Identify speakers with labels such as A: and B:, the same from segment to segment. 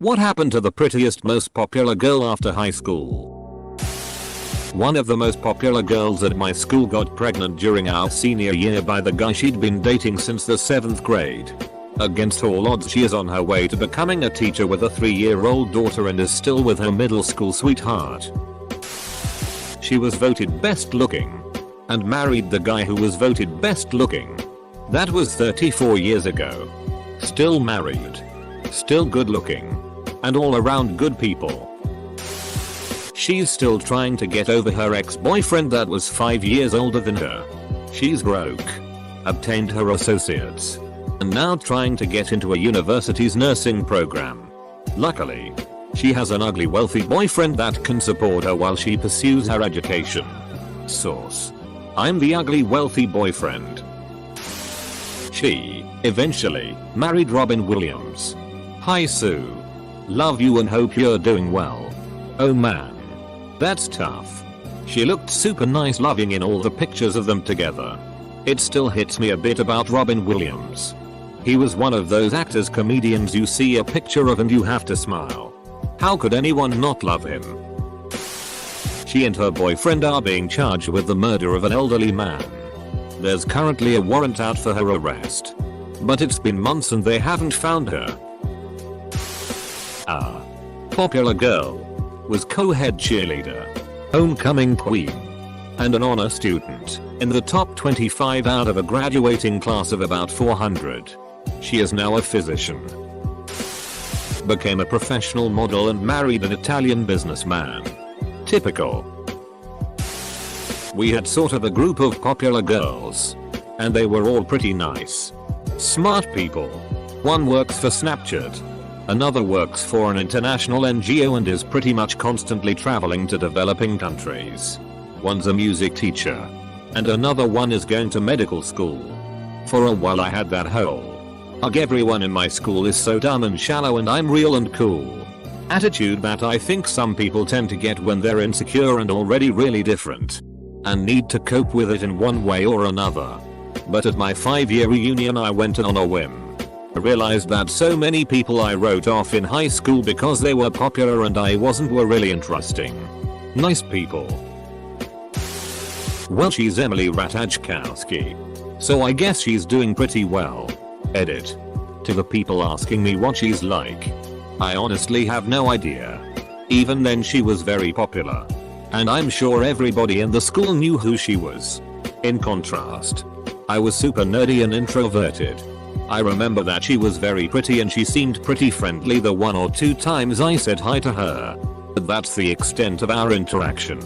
A: What happened to the prettiest, most popular girl after high school? One of the most popular girls at my school got pregnant during our senior year by the guy she'd been dating since the 7th grade. Against all odds, she is on her way to becoming a teacher with a 3-year-old daughter and is still with her middle school sweetheart. She was voted best looking and married the guy who was voted best looking. That was 34 years ago. Still married. Still good looking. And all around good people. She's still trying to get over her ex-boyfriend that was 5 years older than her. She's broke. Obtained her associates. And now trying to get into a university's nursing program. Luckily, she has an ugly wealthy boyfriend that can support her while she pursues her education. Source: I'm the ugly wealthy boyfriend. She eventually married Robin Williams. Hi Sue. Love you and hope you're doing well. Oh man. That's tough. She looked super nice loving in all the pictures of them together. It still hits me a bit about Robin Williams. He was one of those actors comedians you see a picture of and you have to smile. How could anyone not love him? She and her boyfriend are being charged with the murder of an elderly man. There's currently a warrant out for her arrest. But it's been months and they haven't found her. Our popular girl was co-head cheerleader, homecoming queen, and an honor student in the top 25 out of a graduating class of about 400. She is now a physician. Became a professional model and married an Italian businessman. Typical. We had sort of a group of popular girls. And they were all pretty nice. Smart people. One works for Snapchat. Another works for an international NGO and is pretty much constantly traveling to developing countries. One's a music teacher. And another one is going to medical school. For a while I had that whole "ugh, everyone in my school is so dumb and shallow and I'm real and cool" attitude that I think some people tend to get when they're insecure and already really different. And need to cope with it in one way or another. But at my 5-year reunion I went on a whim. I realized that so many people I wrote off in high school because they were popular and I wasn't were really interesting. Nice people. Well, she's Emily Ratajkowski. So I guess she's doing pretty well. Edit. To the people asking me what she's like. I honestly have no idea. Even then she was very popular. And I'm sure everybody in the school knew who she was. In contrast, I was super nerdy and introverted. I remember that she was very pretty and she seemed pretty friendly the 1 or 2 times I said hi to her. But that's the extent of our interaction.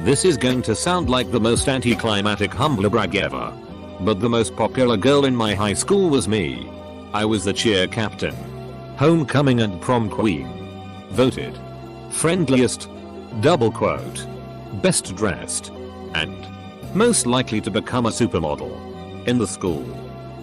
A: This is going to sound like the most anticlimactic humble brag ever. But the most popular girl in my high school was me. I was the cheer captain, homecoming and prom queen. Voted friendliest, double quote, best dressed, and most likely to become a supermodel in the school.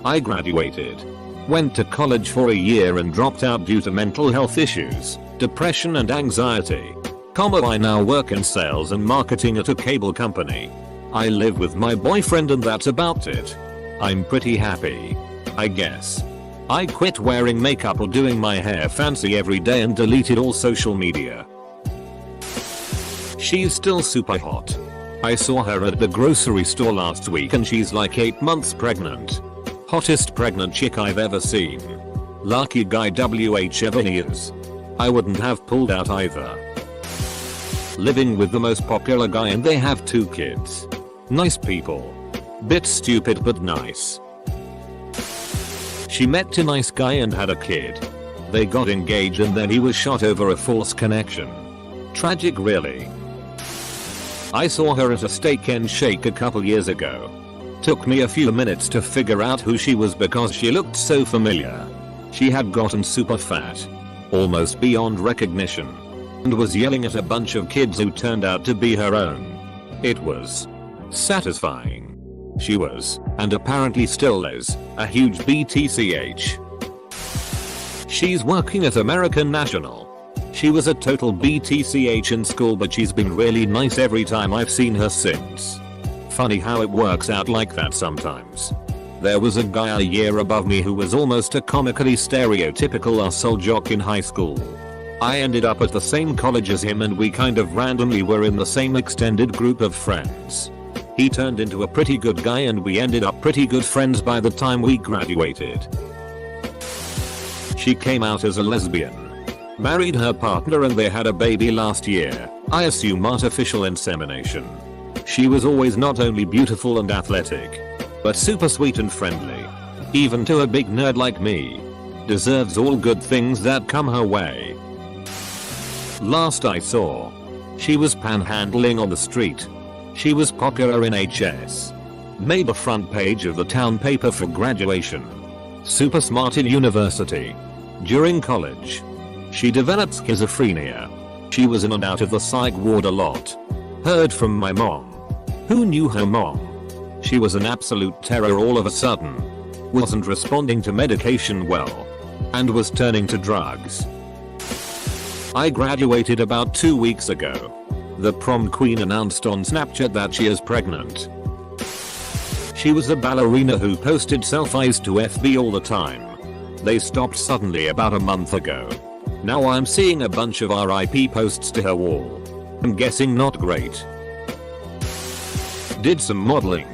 A: I graduated, went to college for a year and dropped out due to mental health issues, depression and anxiety. I now work in sales and marketing at a cable company. I live with my boyfriend and that's about it. I'm pretty happy, I guess. I quit wearing makeup or doing my hair fancy every day and deleted all social media. She's still super hot. I saw her at the grocery store last week and she's like 8 months pregnant. Hottest pregnant chick I've ever seen. Lucky guy whoever he is. I wouldn't have pulled out either. Living with the most popular guy and they have 2 kids. Nice people. Bit stupid but nice. She met a nice guy and had a kid. They got engaged and then he was shot over a false connection. Tragic really. I saw her at a steak and shake a couple years ago. Took me a few minutes to figure out who she was because she looked so familiar. She had gotten super fat. Almost beyond recognition. And was yelling at a bunch of kids who turned out to be her own. It was satisfying. She was, and apparently still is, a huge BTCH. She's working at American National. She was a total BTCH in school but she's been really nice every time I've seen her since. Funny how it works out like that sometimes. There was a guy a year above me who was almost a comically stereotypical asshole jock in high school. I ended up at the same college as him and we kind of randomly were in the same extended group of friends. He turned into a pretty good guy and we ended up pretty good friends by the time we graduated. She came out as a lesbian. Married her partner and they had a baby last year, I assume artificial insemination. She was always not only beautiful and athletic, but super sweet and friendly. Even to a big nerd like me. Deserves all good things that come her way. Last I saw, she was panhandling on the street. She was popular in HS. Made the front page of the town paper for graduation. Super smart in university. During college, she developed schizophrenia. She was in and out of the psych ward a lot. Heard from my mom. Who knew her mom? She was an absolute terror all of a sudden. Wasn't responding to medication well. And was turning to drugs. I graduated about 2 weeks ago. The prom queen announced on Snapchat that she is pregnant. She was a ballerina who posted selfies to FB all the time. They stopped suddenly about a month ago. Now I'm seeing a bunch of RIP posts to her wall. I'm guessing not great. Did some modeling.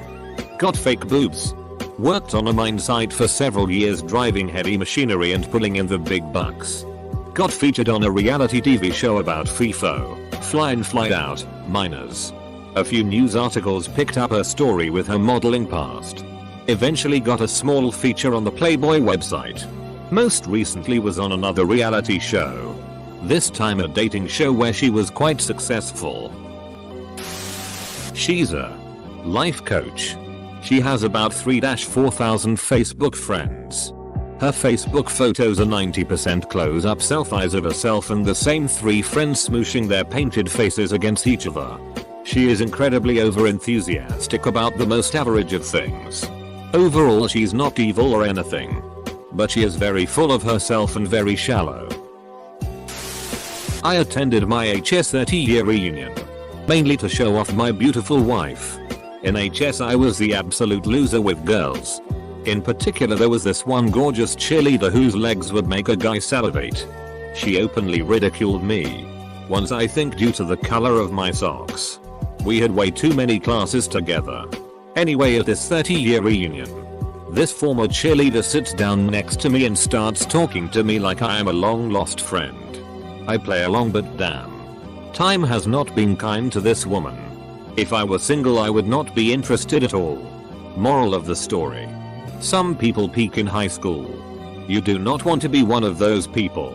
A: Got fake boobs. Worked on a mine site for several years driving heavy machinery and pulling in the big bucks. Got featured on a reality TV show about FIFO, fly in fly out, miners. A few news articles picked up her story with her modeling past. Eventually got a small feature on the Playboy website. Most recently was on another reality show. This time a dating show where she was quite successful. She's a life coach. She has about 3,000-4,000 Facebook friends. Her Facebook photos are 90% close-up selfies of herself and the same 3 friends smooshing their painted faces against each other. She is incredibly over-enthusiastic about the most average of things. Overall she's not evil or anything. But she is very full of herself and very shallow. I attended my HS 30-year reunion. Mainly to show off my beautiful wife. In HS I was the absolute loser with girls. In particular there was this one gorgeous cheerleader whose legs would make a guy salivate. She openly ridiculed me. Once I think due to the color of my socks. We had way too many classes together. Anyway at this 30-year reunion. This former cheerleader sits down next to me and starts talking to me like I am a long lost friend. I play along but damn. Time has not been kind to this woman. If I were single I would not be interested at all. Moral of the story. Some people peak in high school. You do not want to be one of those people.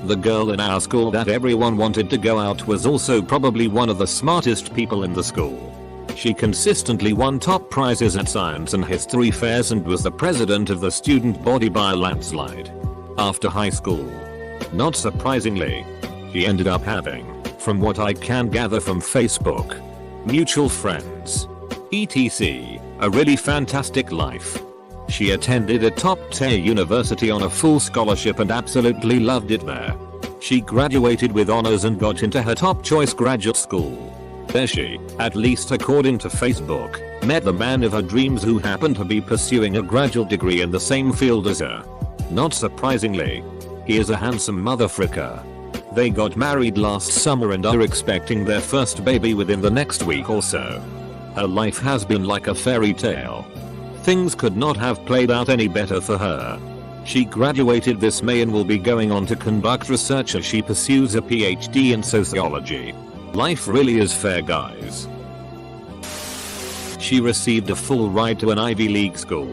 A: The girl in our school that everyone wanted to go out was also probably one of the smartest people in the school. She consistently won top prizes at science and history fairs and was the president of the student body by a landslide. After high school, not surprisingly, she ended up having, from what I can gather from Facebook, mutual friends, etc., a really fantastic life. She attended a top-tier university on a full scholarship and absolutely loved it there. She graduated with honors and got into her top choice graduate school. There she, at least according to Facebook, met the man of her dreams who happened to be pursuing a graduate degree in the same field as her. Not surprisingly, he is a handsome motherfricker. They got married last summer and are expecting their first baby within the next week or so. Her life has been like a fairy tale. Things could not have played out any better for her. She graduated this May and will be going on to conduct research as she pursues a PhD in sociology. Life really is fair, guys. She received a full ride to an Ivy League school.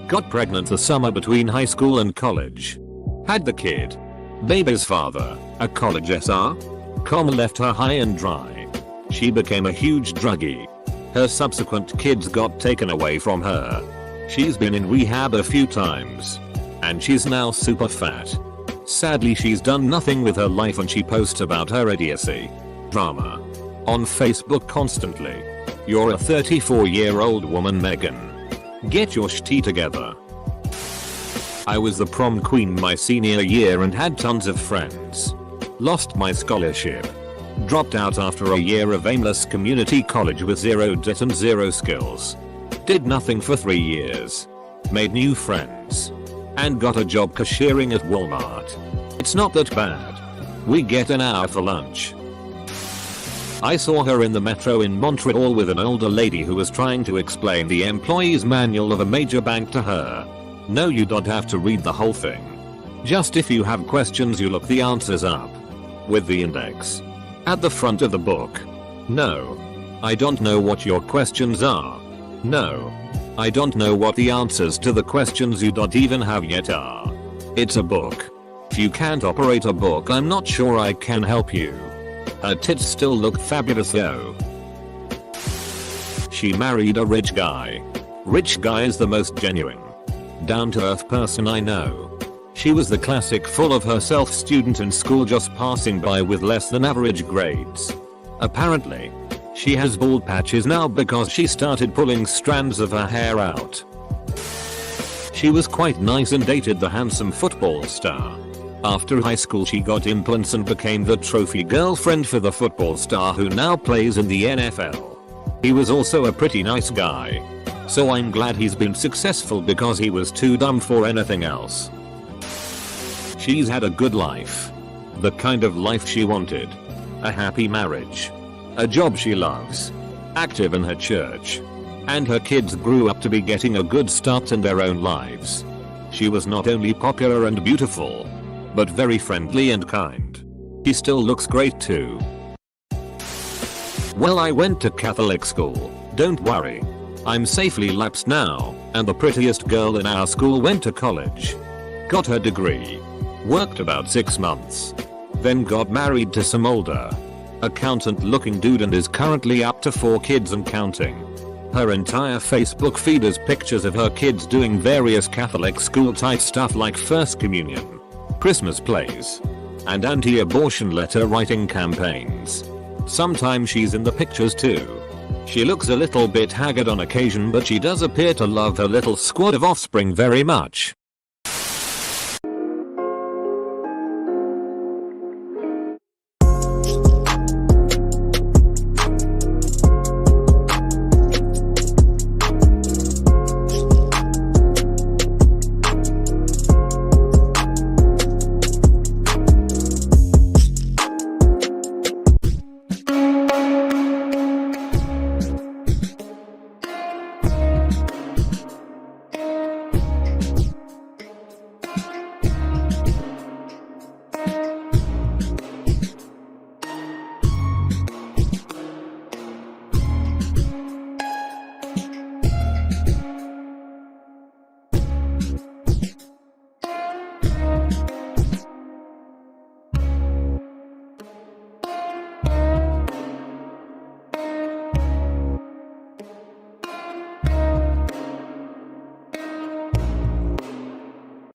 A: Got pregnant the summer between high school and college. Had the kid. Baby's father, a college SR, left her high and dry. She became a huge druggie. Her subsequent kids got taken away from her. She's been in rehab a few times. And she's now super fat. Sadly she's done nothing with her life and she posts about her idiocy. Drama. On Facebook constantly. You're a 34-year-old woman, Megan. Get your shit together. I was the prom queen my senior year and had tons of friends. Lost my scholarship. Dropped out after a year of aimless community college with 0 debt and 0 skills. Did nothing for 3 years. Made new friends. And got a job cashiering at Walmart. It's not that bad. We get an hour for lunch. I saw her in the metro in Montreal with an older lady who was trying to explain the employee's manual of a major bank to her. No, you don't have to read the whole thing. Just if you have questions you look the answers up. With the index. At the front of the book. No. I don't know what your questions are. No. I don't know what the answers to the questions you don't even have yet are. It's a book. If you can't operate a book, I'm not sure I can help you. Her tits still look fabulous though. She married a rich guy. Rich guy is the most genuine, down-to-earth person I know. She was the classic full of herself student in school just passing by with less than average grades. Apparently, she has bald patches now because she started pulling strands of her hair out. She was quite nice and dated the handsome football star. After high school she got implants and became the trophy girlfriend for the football star who now plays in the NFL. He was also a pretty nice guy. So I'm glad he's been successful because he was too dumb for anything else. She's had a good life. The kind of life she wanted. A happy marriage. A job she loves. Active in her church. And her kids grew up to be getting a good start in their own lives. She was not only popular and beautiful, but very friendly and kind. She still looks great too. Well, I went to Catholic school, don't worry. I'm safely lapsed now, and the prettiest girl in our school went to college. Got her degree. Worked about 6 months. Then got married to some older, accountant looking dude and is currently up to 4 kids and counting. Her entire Facebook feed is pictures of her kids doing various Catholic school type stuff like First Communion, Christmas plays, and anti-abortion letter writing campaigns. Sometimes she's in the pictures too. She looks a little bit haggard on occasion, but she does appear to love her little squad of offspring very much.